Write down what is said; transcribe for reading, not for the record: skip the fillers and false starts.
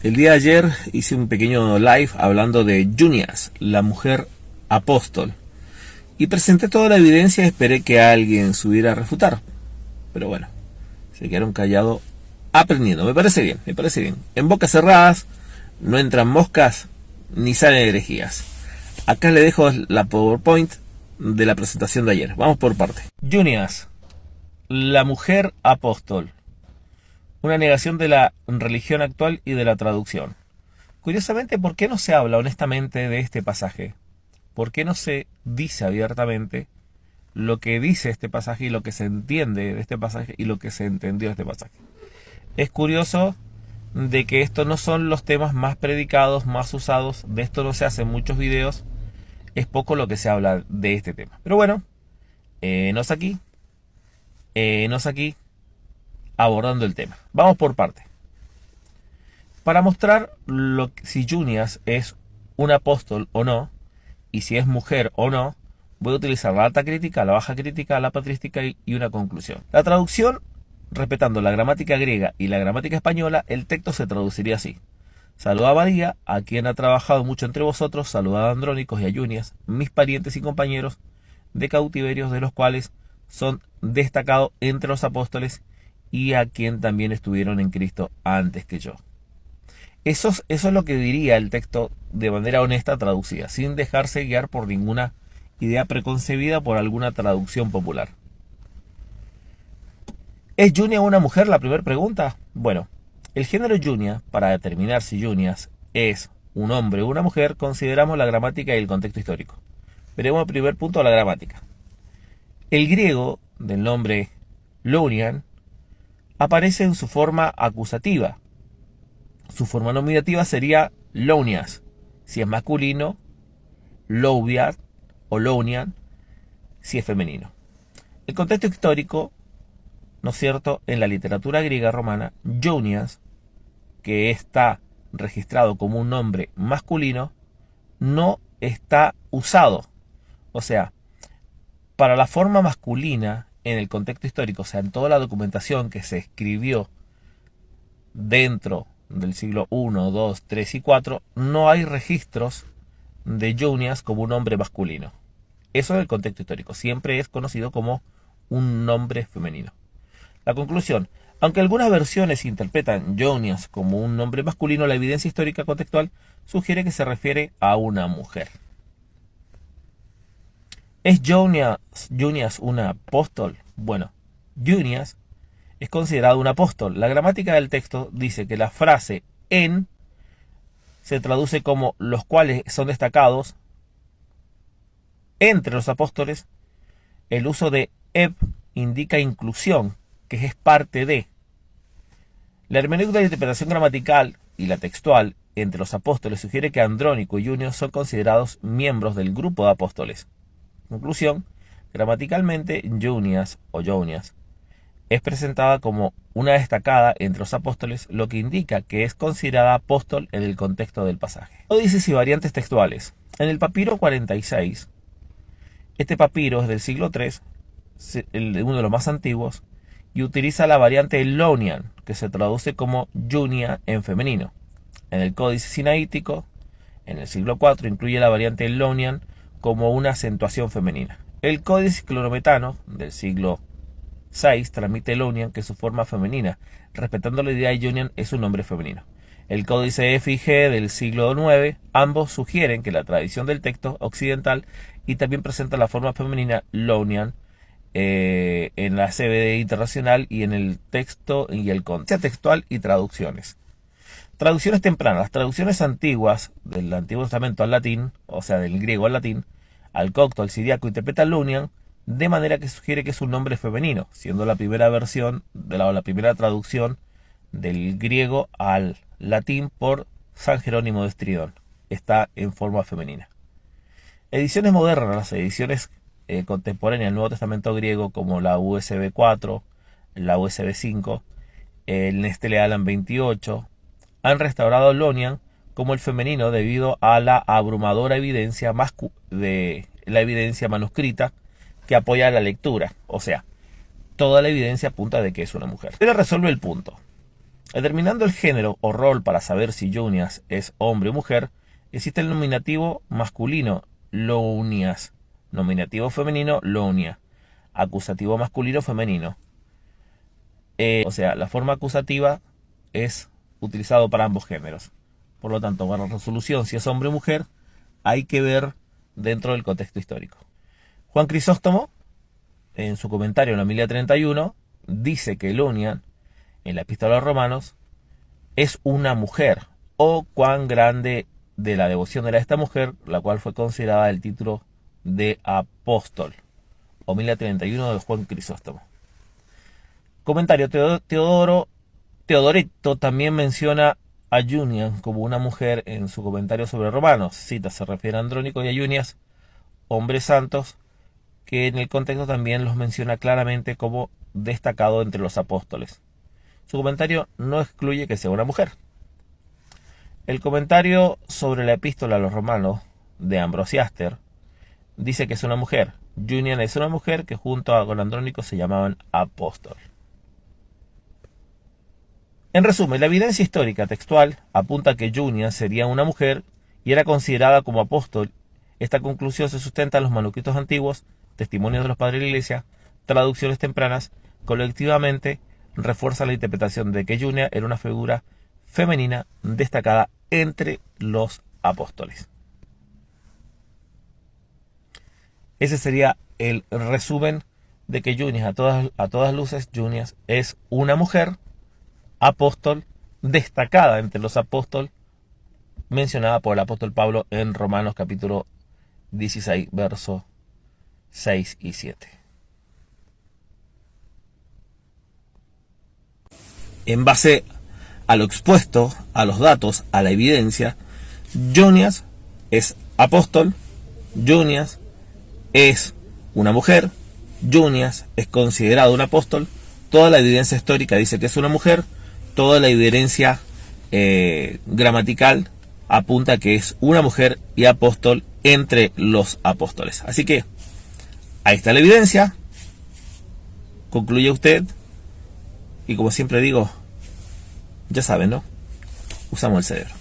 El día de ayer hice un pequeño live hablando de Junias, la mujer apóstol, y presenté toda la evidencia y esperé que alguien subiera a refutar. Pero bueno, se quedaron callados aprendiendo. Me parece bien, me parece bien. En bocas cerradas no entran moscas ni salen herejías. Acá le dejo la PowerPoint de la presentación de ayer. Vamos por parte. Junias, la mujer apóstol. Una negación de la religión actual y de la traducción. Curiosamente, ¿por qué no se habla honestamente de este pasaje? ¿Por qué no se dice abiertamente lo que dice este pasaje y lo que se entiende de este pasaje y lo que se entendió de este pasaje? Es curioso de que estos no son los temas más predicados, más usados. De esto no se hacen muchos videos. Es poco lo que se habla de este tema. Pero bueno, nos aquí abordando el tema. Vamos por parte. Para mostrar si Junias es un apóstol o no, y si es mujer o no, voy a utilizar la alta crítica, la baja crítica, la patrística y una conclusión. La traducción, respetando la gramática griega y la gramática española, el texto se traduciría así. Saludad a María, a quien ha trabajado mucho entre vosotros, saludad a Andrónicos y a Junias, mis parientes y compañeros de cautiverios, de los cuales son destacados entre los apóstoles y a quien también estuvieron en Cristo antes que yo. Eso es lo que diría el texto de manera honesta traducida, sin dejarse guiar por ninguna idea preconcebida por alguna traducción popular. ¿Es Junia una mujer? La primera pregunta. Bueno, el género Junia, para determinar si Junias es un hombre o una mujer, consideramos la gramática y el contexto histórico. Veremos el primer punto, la gramática. El griego del nombre Lounian aparece en su forma acusativa. Su forma nominativa sería Lounias. Si es masculino, Louviat o Lounian, si es femenino. El contexto histórico, ¿no es cierto? En la literatura griega romana, Junias, que está registrado como un nombre masculino, no está usado. O sea, para la forma masculina en el contexto histórico, o sea, en toda la documentación que se escribió dentro del siglo I, II, III y IV, no hay registros de Junias como un hombre masculino. Eso es el contexto histórico. Siempre es conocido como un nombre femenino. La conclusión. Aunque algunas versiones interpretan Junias como un nombre masculino, la evidencia histórica contextual sugiere que se refiere a una mujer. ¿Es Junias un apóstol? Bueno, Junias es considerado un apóstol. La gramática del texto dice que la frase en se traduce como los cuales son destacados entre los apóstoles. El uso de eb indica inclusión, que es parte de. La hermenéutica de interpretación gramatical y la textual entre los apóstoles sugiere que Andrónico y Junias son considerados miembros del grupo de apóstoles. Conclusión, gramaticalmente Junias o Jonias es presentada como una destacada entre los apóstoles, lo que indica que es considerada apóstol en el contexto del pasaje. Códices y variantes textuales. En el papiro 46, este papiro es del siglo III, uno de los más antiguos, y utiliza la variante Lounian, que se traduce como Junia en femenino. En el Códice Sinaítico, en el siglo IV, incluye la variante Lounian como una acentuación femenina. El Códice Clorometano del siglo VI transmite Lounian, que es su forma femenina, respetando la idea de Junian es un nombre femenino. El Códice F y G del siglo IX, ambos sugieren que la tradición del texto occidental y también presenta la forma femenina Lounian en la CBD internacional y en el texto y el contexto textual y traducciones. Traducciones tempranas. Las traducciones antiguas del Antiguo Testamento al latín, o sea, del griego al latín, al copto, al siríaco, interpretan Lounian de manera que sugiere que es un nombre femenino, siendo la primera versión, la primera traducción del griego al latín por San Jerónimo de Estridón. Está en forma femenina. Ediciones modernas, las ediciones contemporáneas del Nuevo Testamento griego, como la USB 4, la USB 5, el Nestlé Aland 28, han restaurado Lounian como el femenino debido a la abrumadora evidencia de la evidencia manuscrita que apoya la lectura. O sea, toda la evidencia apunta de que es una mujer. Pero resuelve el punto. Determinando el género o rol para saber si Junias es hombre o mujer, existe el nominativo masculino, Lounias, nominativo femenino, Lounia, acusativo masculino, femenino. O sea, la forma acusativa es utilizado para ambos géneros. Por lo tanto, para la resolución si es hombre o mujer, hay que ver dentro del contexto histórico. Juan Crisóstomo, en su comentario en la Homilia 31, dice que Lounia, en la Epístola a los Romanos, es una mujer, o cuán grande de la devoción era esta mujer, la cual fue considerada el título de apóstol. Homilia 31 de Juan Crisóstomo. Comentario: Teodoreto también menciona a Junias como una mujer en su comentario sobre Romanos. Cita, se refiere a Andrónico y a Junias, hombres santos, que en el contexto también los menciona claramente como destacado entre los apóstoles. Su comentario no excluye que sea una mujer. El comentario sobre la Epístola a los Romanos de Ambrosiaster dice que es una mujer. Junias es una mujer que junto con Andrónico se llamaban apóstol. En resumen, la evidencia histórica textual apunta a que Junias sería una mujer y era considerada como apóstol. Esta conclusión se sustenta en los manuscritos antiguos, testimonios de los padres de la Iglesia, traducciones tempranas. Colectivamente refuerza la interpretación de que Junias era una figura femenina destacada entre los apóstoles. Ese sería el resumen de que Junias, a todas luces, Junias es una mujer apóstol destacada entre los apóstoles, mencionada por el apóstol Pablo en Romanos capítulo 16, versos 6 y 7. En base a lo expuesto, a los datos, a la evidencia, Junias es apóstol, Junias es una mujer, Junias es considerado un apóstol. Toda la evidencia histórica dice que es una mujer. Toda la evidencia gramatical apunta a que es una mujer y apóstol entre los apóstoles. Así que ahí está la evidencia. Concluye usted. Y como siempre digo, ya saben, ¿no? Usamos el cerebro.